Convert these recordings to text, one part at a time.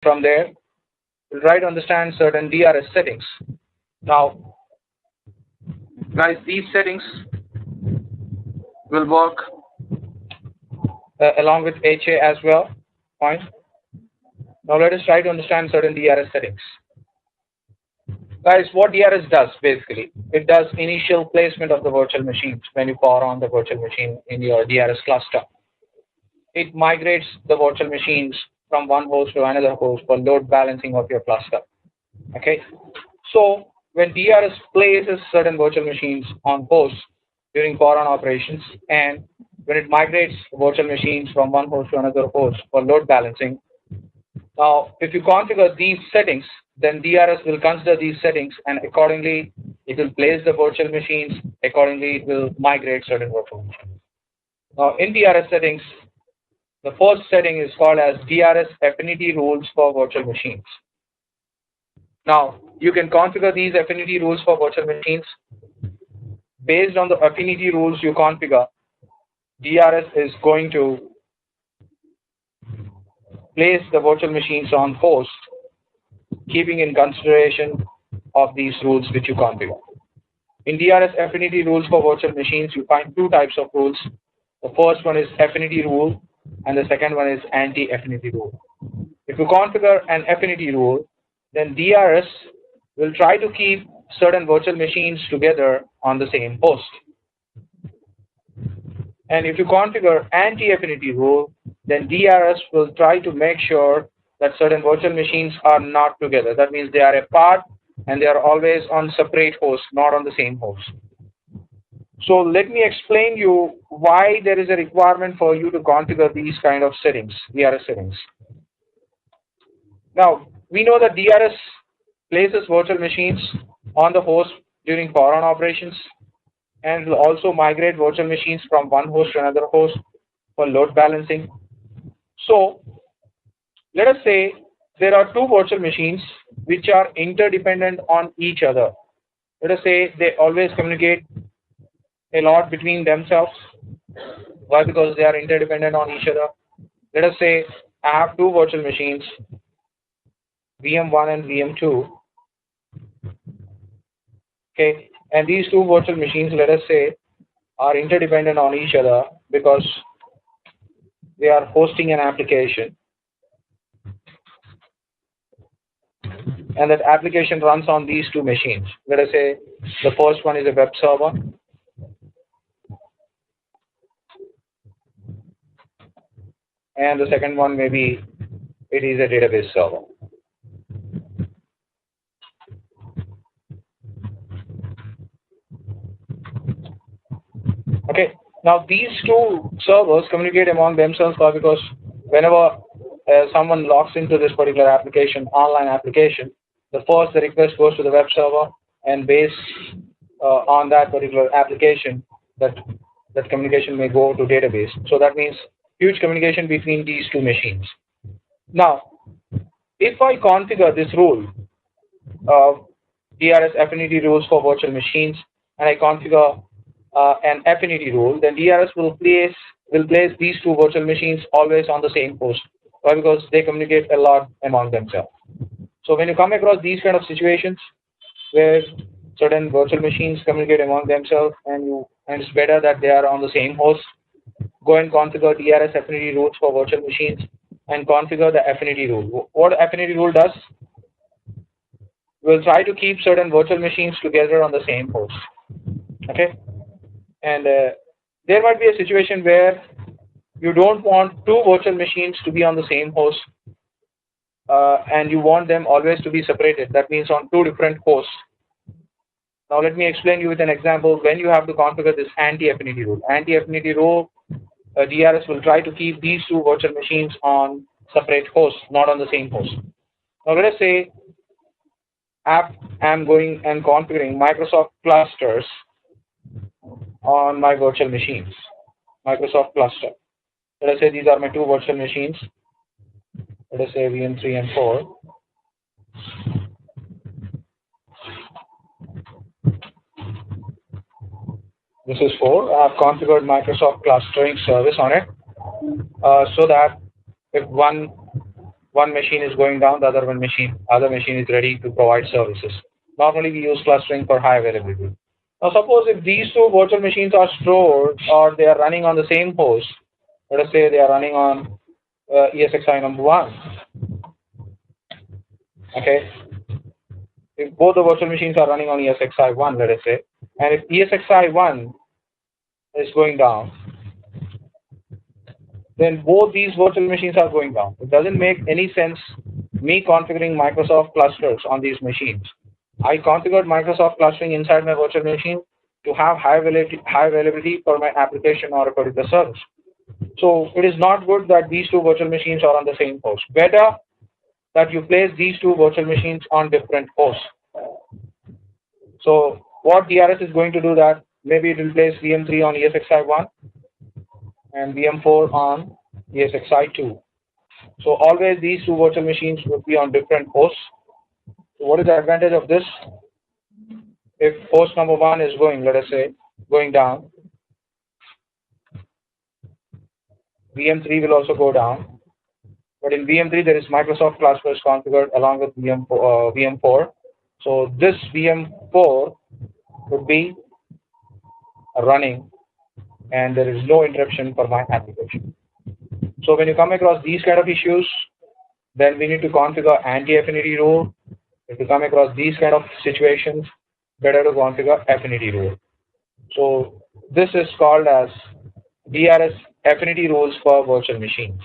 from there, we'll try to understand certain DRS settings. Now, guys, these settings will work along with HA as well. Fine. Now let us try to understand certain DRS settings. Guys, what DRS does basically, it does initial placement of the virtual machines when you power on the virtual machine in your DRS cluster. It migrates the virtual machines from one host to another host for load balancing of your cluster. Okay, so when DRS places certain virtual machines on hosts during power on operations, and when it migrates virtual machines from one host to another host for load balancing, now if you configure these settings, then DRS will consider these settings and accordingly it will place the virtual machines, accordingly it will migrate certain virtual machines. Now in DRS settings, the first setting is called as DRS affinity rules for virtual machines. Now you can configure these affinity rules for virtual machines. Based on the affinity rules you configure, DRS is going to place the virtual machines on host, keeping in consideration of these rules which you configure. In DRS affinity rules for virtual machines, you find two types of rules. The first one is affinity rule and the second one is anti-affinity rule. If you configure an affinity rule, then DRS will try to keep certain virtual machines together on the same host. And if you configure anti-affinity rule, then DRS will try to make sure that certain virtual machines are not together. That means they are apart and they are always on separate hosts, not on the same host. So let me explain you why there is a requirement for you to configure these kind of settings, DRS settings. Now, we know that DRS places virtual machines on the host during power on operations, and will also migrate virtual machines from one host to another host for load balancing. So let us say there are two virtual machines which are interdependent on each other. Let us say they always communicate a lot between themselves. Why? Because they are interdependent on each other. Let us say I have two virtual machines, VM1 and VM2. Okay, and these two virtual machines, let us say, are interdependent on each other because they are hosting an application, and that application runs on these two machines. Let us say the first one is a web server, and the second one maybe it is a database server. Okay, now these two servers communicate among themselves because whenever someone logs into this particular application, online application, the request goes to the web server, and based on that particular application, that communication may go to database. So that means huge communication between these two machines. Now, if I configure this rule, DRS affinity rules for virtual machines, and I configure an affinity rule, then DRS will place these two virtual machines always on the same host. Why? Because they communicate a lot among themselves. So when you come across these kind of situations where certain virtual machines communicate among themselves and it's better that they are on the same host, go and configure DRS affinity rules for virtual machines and configure the affinity rule. What affinity rule does? We'll try to keep certain virtual machines together on the same host. Okay, and there might be a situation where you don't want two virtual machines to be on the same host, and you want them always to be separated. That means on two different hosts. Now let me explain you with an example when you have to configure this anti-affinity rule. Anti-affinity rule, DRS will try to keep these two virtual machines on separate hosts, not on the same host. Now let us say I'm going and configuring Microsoft clusters on my virtual machines. Microsoft cluster. Let us say these are my two virtual machines. Let us say VM3 and 4. This is 4. I have configured Microsoft clustering service on it so that if one one machine is going down, the other machine is ready to provide services. Normally, we use clustering for high availability. Now, suppose if these two virtual machines are stored or they are running on the same host, let us say they are running on ESXi number one. Okay, if both the virtual machines are running on ESXi one, let us say, and if ESXi one is going down, then both these virtual machines are going down. It doesn't make any sense me configuring Microsoft clusters on these machines. I configured Microsoft clustering inside my virtual machine to have high availability for my application or a particular service. So it is not good that these two virtual machines are on the same host. Better that you place these two virtual machines on different hosts. So what DRS is going to do that maybe it will place VM3 on ESXi1 and VM4 on ESXi2. So always these two virtual machines would be on different hosts. So what is the advantage of this? If host number one is going, let us say, going down, VM3 will also go down. But in VM3 there is Microsoft clusters configured along with VM4. So this VM4 would be running and there is no interruption for my application. So when you come across these kind of issues, then we need to configure anti-affinity rule. If you come across these kind of situations, better to configure affinity rule. So this is called as DRS affinity rules for virtual machines.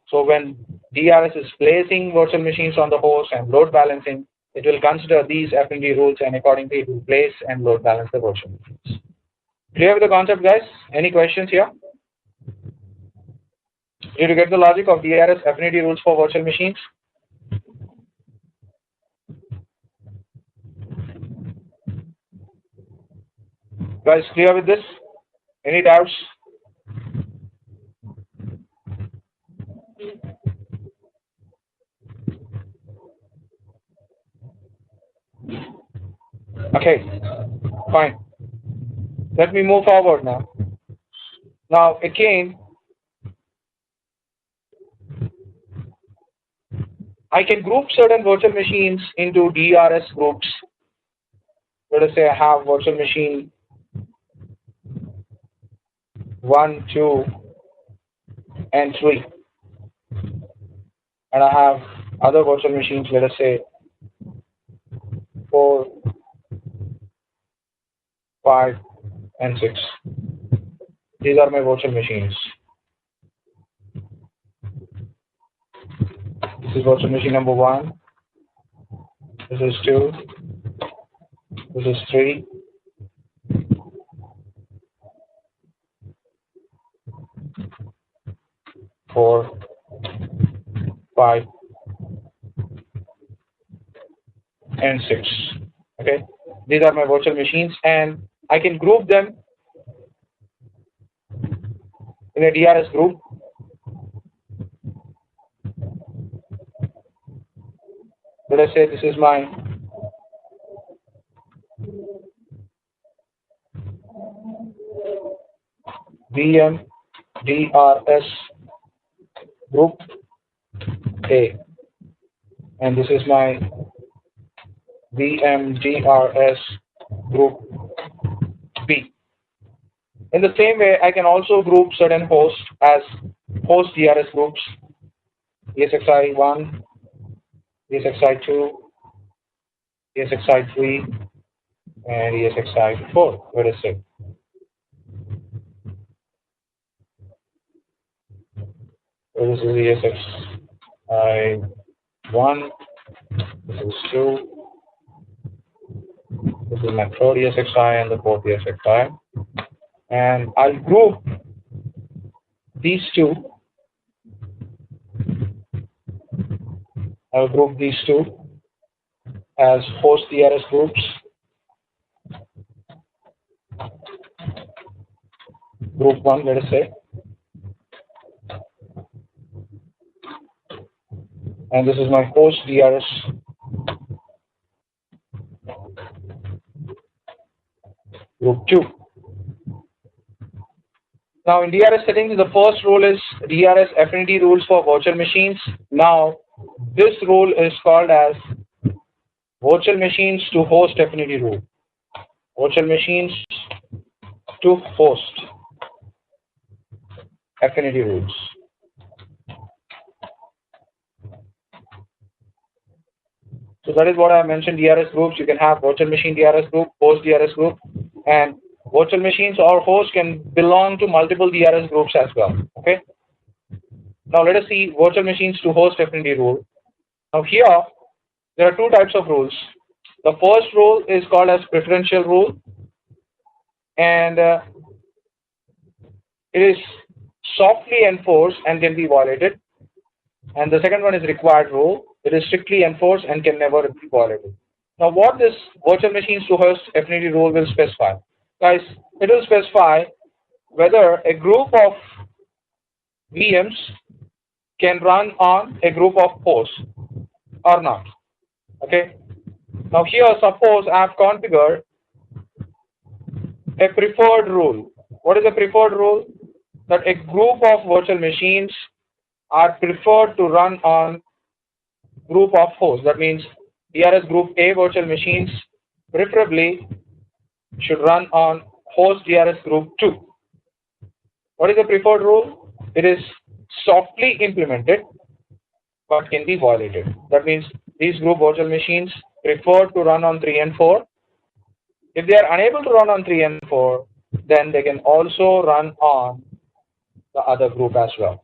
So when DRS is placing virtual machines on the host and load balancing, it will consider these affinity rules and accordingly it will place and load balance the virtual machines. Clear with the concept, guys? Any questions here? Did you get the logic of DRS affinity rules for virtual machines? Guys, clear with this? Any doubts? Okay, fine. Let me move forward now. Now, again, I can group certain virtual machines into DRS groups. Let us say I have virtual machine 1, 2, and 3. And I have other virtual machines, let us say 4, 5, and 6. These are my virtual machines. This is virtual machine number 1. This is 2. This is 3. 4, 5, and 6. Okay, these are my virtual machines, and I can group them in a DRS group. Let us say this is my VM DRS group A, and this is my VMDRS group B. In the same way, I can also group certain hosts as host DRS groups, ESXi1, ESXi2, ESXi3, and ESXi4, let us say. So this is ESXi1, this is 2, this is my third ESXi and the fourth ESXi. And I'll group these two. I'll group these two as host DRS groups. Group 1, let us say. And this is my host DRS group 2. Now in DRS settings, the first rule is DRS affinity rules for virtual machines. Now This rule is called as virtual machines to host affinity rule. Virtual machines to host affinity rules. So that is what I mentioned, DRS groups. You can have virtual machine DRS group, host DRS group, and virtual machines or hosts can belong to multiple DRS groups as well. Okay. Now let us see virtual machines to host affinity rule. Now here there are two types of rules. The first rule is called as preferential rule, and it is softly enforced and can be violated. And the second one is required rule. It is strictly enforced and can never be violated. Now what this virtual machines to host affinity rule will specify? Guys, it will specify whether a group of VMs can run on a group of hosts or not. Okay. Now here suppose I have configured a preferred rule. What is a preferred rule? That a group of virtual machines are preferred to run on group of hosts. That means DRS group A virtual machines preferably should run on host DRS group 2. What is the preferred rule? It is softly implemented but can be violated. That means these group virtual machines prefer to run on 3 and 4. If they are unable to run on 3 and 4, then they can also run on the other group as well.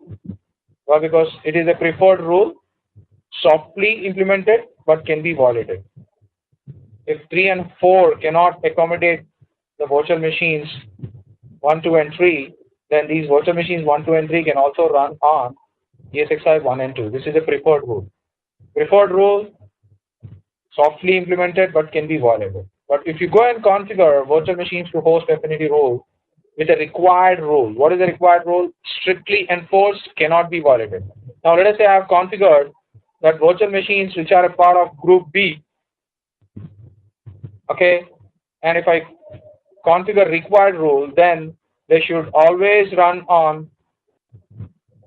Why? Because it is a preferred rule, softly implemented but can be violated. If 3 and 4 cannot accommodate the virtual machines 1, 2 and 3, then these virtual machines 1, 2 and 3 can also run on ESXi 1 and 2. This is a preferred rule. Preferred rule, softly implemented but can be violated. But if you go and configure virtual machines to host affinity rule with a required rule, what is the required rule? Strictly enforced, cannot be violated. Now let us say I have configured that virtual machines which are a part of group B, okay, and if I configure required rule, then they should always run on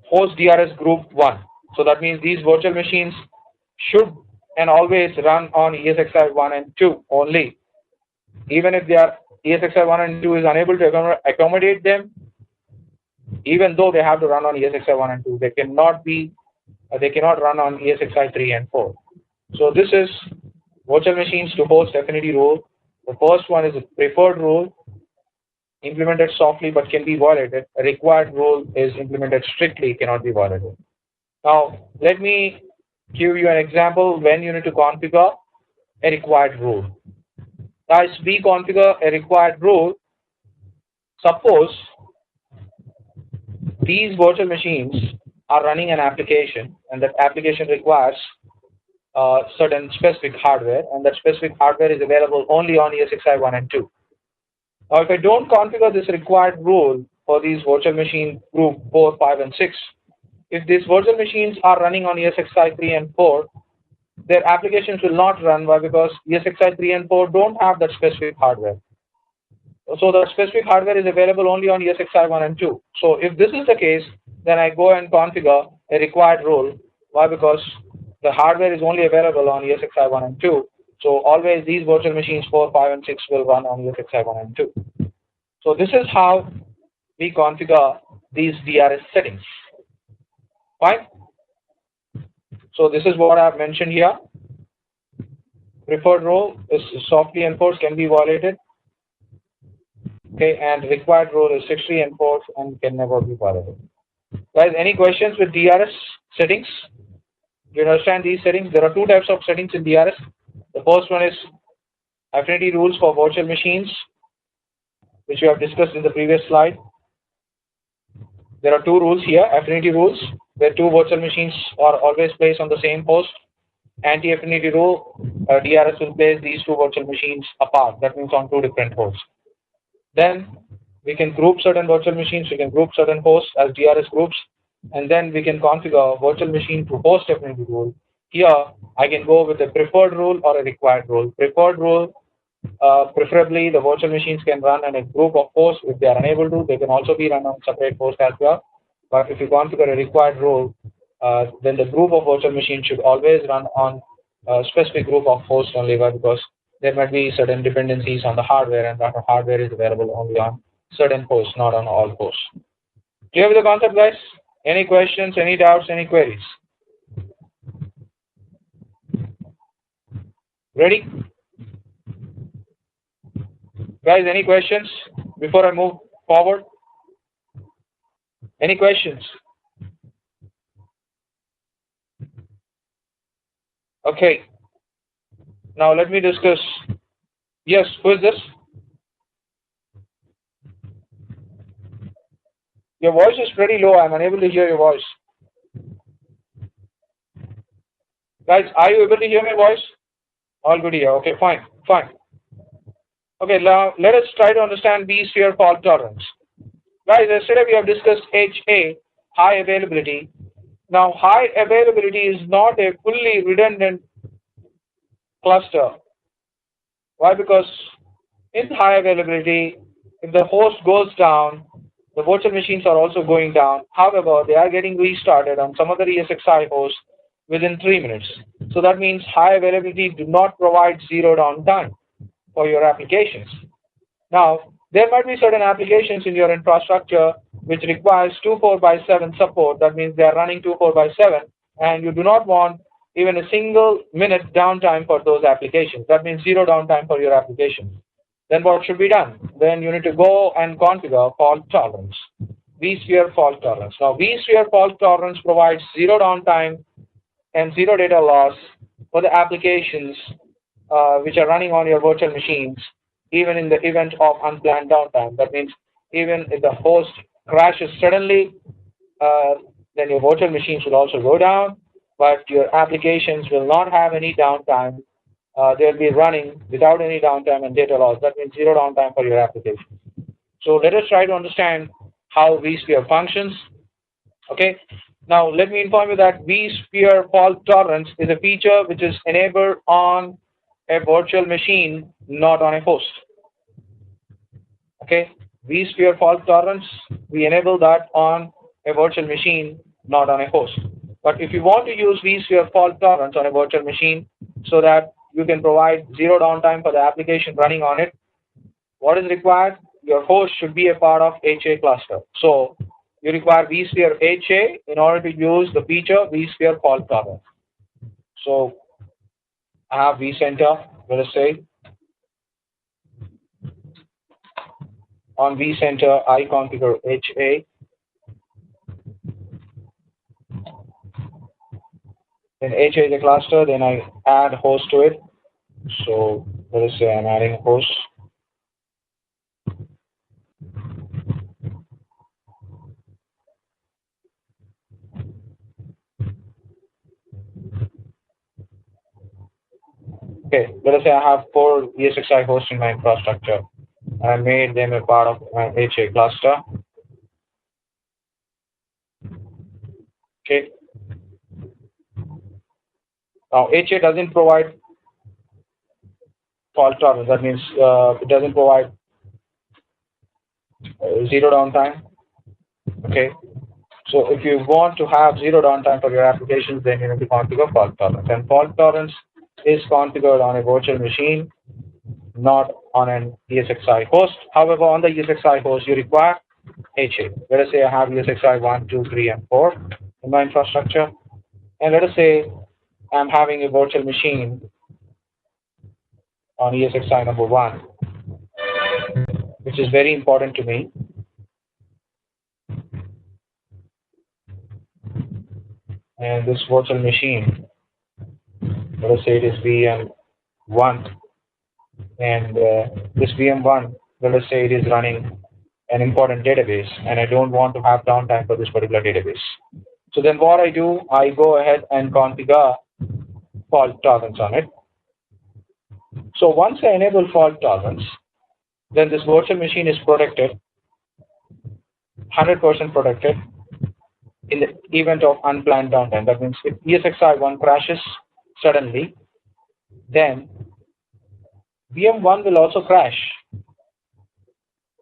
host DRS group 1. So that means these virtual machines should and always run on ESXi 1 and 2 only. Even if they are ESXi 1 and 2 is unable to accommodate them, even though they have to run on ESXi 1 and 2, they cannot run on ESXi 3 and 4. So this is virtual machines to host affinity rule. The first one is a preferred rule, implemented softly but can be violated. A required rule is implemented strictly, cannot be violated. Now let me give you an example when you need to configure a required rule. Guys, we configure a required rule. Suppose these virtual machines are running an application, and that application requires certain specific hardware, and that specific hardware is available only on ESXi 1 and 2. Now, if I don't configure this required rule for these virtual machine group 4, 5, and 6, if these virtual machines are running on ESXi 3 and 4, their applications will not run. Why? Because ESXi 3 and 4 don't have that specific hardware. So the specific hardware is available only on ESXi 1 and 2. So if this is the case, then I go and configure a required rule. Why? Because the hardware is only available on ESXi 1 and 2. So always these virtual machines 4, 5, and 6 will run on ESXi 1 and 2. So this is how we configure these DRS settings. Fine. So this is what I have mentioned here. Preferred rule is softly enforced, can be violated. Okay, and required rule is strictly enforced and can never be violated. Guys, any questions with DRS settings? Do you understand these settings? There are two types of settings in DRS. The first one is affinity rules for virtual machines, which we have discussed in the previous slide. There are two rules here, affinity rules, where two virtual machines are always placed on the same host. Anti-affinity rule, DRS will place these two virtual machines apart. That means on two different hosts. Then we can group certain virtual machines, we can group certain hosts as DRS groups, and then we can configure virtual machine to host affinity rule. Here, I can go with a preferred rule or a required rule. Preferred rule, preferably the virtual machines can run on a group of hosts. If they are unable to, they can also be run on separate hosts as well. But if you configure a required rule, then the group of virtual machines should always run on a specific group of hosts only. Why? Because there might be certain dependencies on the hardware, and that hardware is available only on certain hosts, not on all hosts. Clear with the concept, guys? Any questions, any doubts, any queries? Ready? Guys, any questions before I move forward? Any questions? Okay. Now let me discuss. Yes, who is this? Your voice is pretty low. I'm unable to hear your voice. Guys, are you able to hear my voice? All good here. Okay, fine, fine. Okay, now let us try to understand vSphere fault tolerance. Guys, yesterday we have discussed HA, high availability. Now, high availability is not a fully redundant cluster. Why? Because in high availability, if the host goes down, the virtual machines are also going down. However, they are getting restarted on some other ESXi host within 3 minutes. So that means high availability do not provide zero downtime for your applications. Now, there might be certain applications in your infrastructure which requires 24/7 support. That means they are running 24/7, and you do not want even a single minute downtime for those applications. That means zero downtime for your applications. Then what should be done? Then you need to go and configure fault tolerance, vSphere fault tolerance. Now, vSphere fault tolerance provides zero downtime and zero data loss for the applications which are running on your virtual machines, even in the event of unplanned downtime. That means even if the host crashes suddenly, then your virtual machines will also go down, but your applications will not have any downtime. They'll be running without any downtime and data loss. That means zero downtime for your application. So let us try to understand how vSphere functions. Okay. Now let me inform you that vSphere fault tolerance is a feature which is enabled on a virtual machine, not on a host. Okay. vSphere fault tolerance, we enable that on a virtual machine, not on a host. But if you want to use vSphere fault tolerance on a virtual machine so that you can provide zero downtime for the application running on it, what is required? Your host should be a part of HA cluster. So you require vSphere HA in order to use the feature vSphere fault tolerance. So I have vCenter, let us say. On vCenter, I configure HA. Then HA is a cluster, then I add host to it. So let us say I'm adding a host. Okay, let us say I have 4 ESXi hosts in my infrastructure. I made them a part of my HA cluster. Okay. Now HA doesn't provide fault tolerance. That means it doesn't provide zero downtime. Okay. So if you want to have zero downtime for your applications, then you need to configure fault tolerance. And fault tolerance is configured on a virtual machine, not on an ESXi host. However, on the ESXi host, you require HA. Let us say I have ESXi 1, 2, 3, and 4 in my infrastructure. And let us say I'm having a virtual machine on ESXi number 1, which is very important to me. And this virtual machine, let us say it is VM1, and this VM1, let us say it is running an important database, and I don't want to have downtime for this particular database. So then what I do, I go ahead and configure fault tolerance on it. So once I enable fault tolerance, then this virtual machine is protected, 100% protected in the event of unplanned downtime. That means if ESXi1 crashes suddenly, then VM1 will also crash.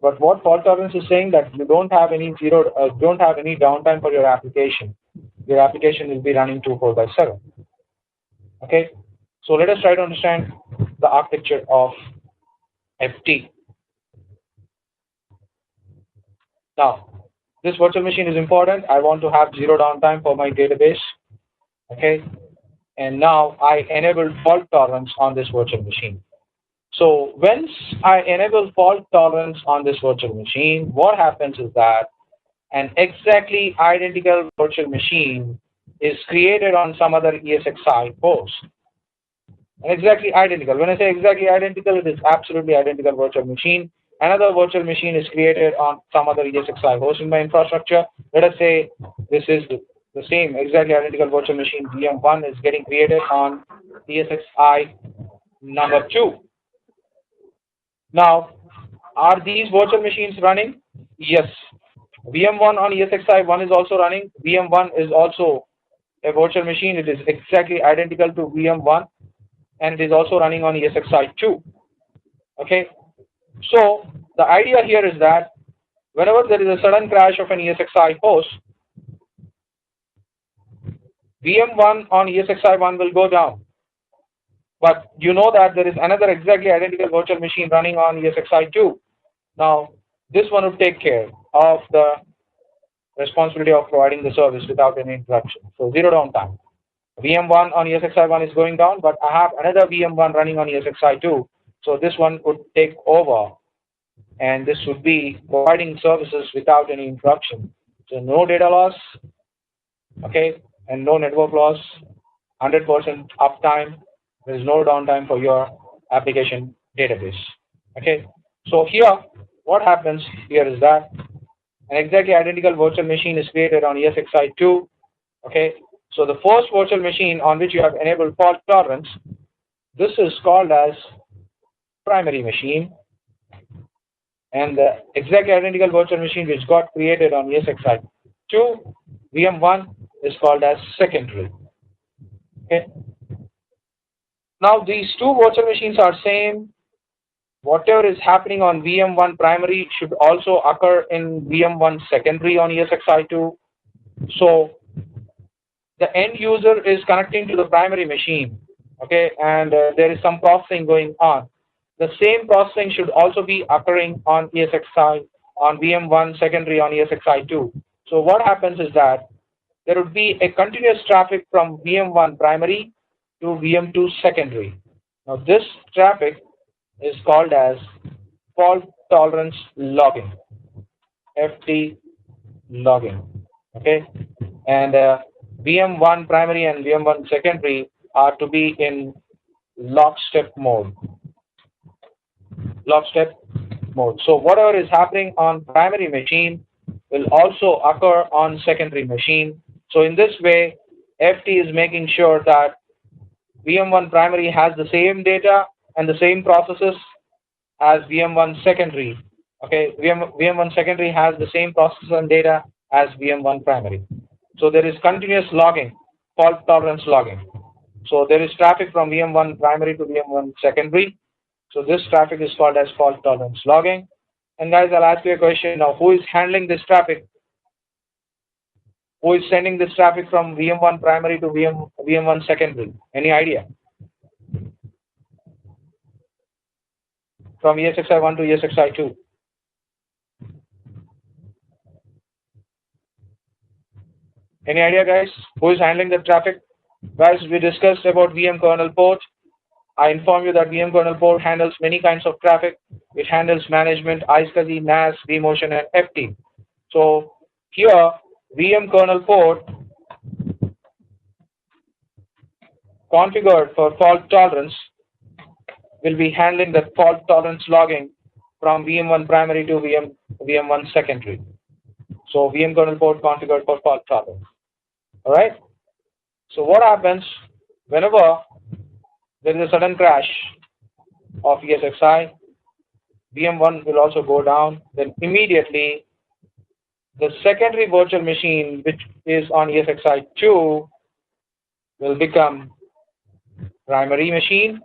But what fault tolerance is saying that you don't have any downtime for your application. your application will be running 24/7. Okay, so let us try to understand the architecture of FT. Now, this virtual machine is important. I want to have zero downtime for my database. Okay, and now I enable fault tolerance on this virtual machine. So once I enable fault tolerance on this virtual machine, what happens is that an exactly identical virtual machine is created on some other ESXi host. And exactly identical. When I say exactly identical, it is absolutely identical virtual machine. Another virtual machine is created on some other ESXi host in my infrastructure. Let us say this is the same exactly identical virtual machine VM1 is getting created on ESXi number 2. Now, are these virtual machines running? Yes. VM1 on ESXi 1 is also running. VM1 is also a virtual machine. It is exactly identical to VM1 and it is also running on ESXi 2. Okay. So the idea here is that whenever there is a sudden crash of an ESXi host, VM1 on ESXi 1 will go down. But you know that there is another exactly identical virtual machine running on ESXi 2. Now, this one will take care of the responsibility of providing the service without any interruption. So zero downtime. VM1 on ESXi 1 is going down, but I have another VM1 running on ESXi 2. So this one would take over and this would be providing services without any interruption. So no data loss, okay, and no network loss, 100% uptime. There is no downtime for your application database. Okay, so here what happens here is that an exactly identical virtual machine is created on ESXi 2. Okay, so the first virtual machine on which you have enabled fault tolerance, this is called as primary machine, and the exactly identical virtual machine which got created on ESXi 2 VM1 is called as secondary. Okay. Now these two virtual machines are same. Whatever is happening on VM1 primary should also occur in VM1 secondary on ESXi 2. So the end user is connecting to the primary machine, okay, and there is some processing going on. The same processing should also be occurring on ESXi, on VM1 secondary on ESXi 2. So what happens is that there would be a continuous traffic from VM1 primary to VM2 secondary. Now this traffic is called as fault tolerance logging, FT logging, okay, and VM1 primary and VM1 secondary are to be in lockstep mode. Lockstep mode. So whatever is happening on primary machine will also occur on secondary machine. So in this way, FT is making sure that VM1 primary has the same data and the same processes as VM1 secondary. Okay, VM1 secondary has the same processes and data as VM1 primary. So there is continuous logging, fault tolerance logging. So there is traffic from VM1 primary to VM1 secondary. So this traffic is called as fault tolerance logging. And guys, I'll ask you a question now. Who is handling this traffic? Who is sending this traffic from VM1 primary to VM1 secondary? Any idea? From ESXi 1 to ESXi 2. Any idea, guys? Who is handling the traffic? Guys, we discussed about VM kernel port. I inform you that VM kernel port handles many kinds of traffic. It handles management, iSCSI, NAS, vMotion, and FT. So here, VM kernel port configured for fault tolerance will be handling the fault tolerance logging from VM1 primary to VM1 secondary. So VM kernel port configured for fault tolerance. All right. So what happens whenever there is a sudden crash of ESXi? VM1 will also go down. Then immediately the secondary virtual machine, which is on ESXi 2, will become primary machine,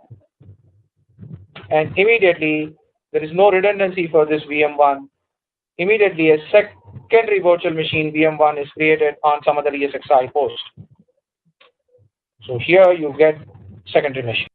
and immediately there is no redundancy for this VM1. Immediately a secondary virtual machine VM1 is created on some other ESXi host. So here you get secondary machine.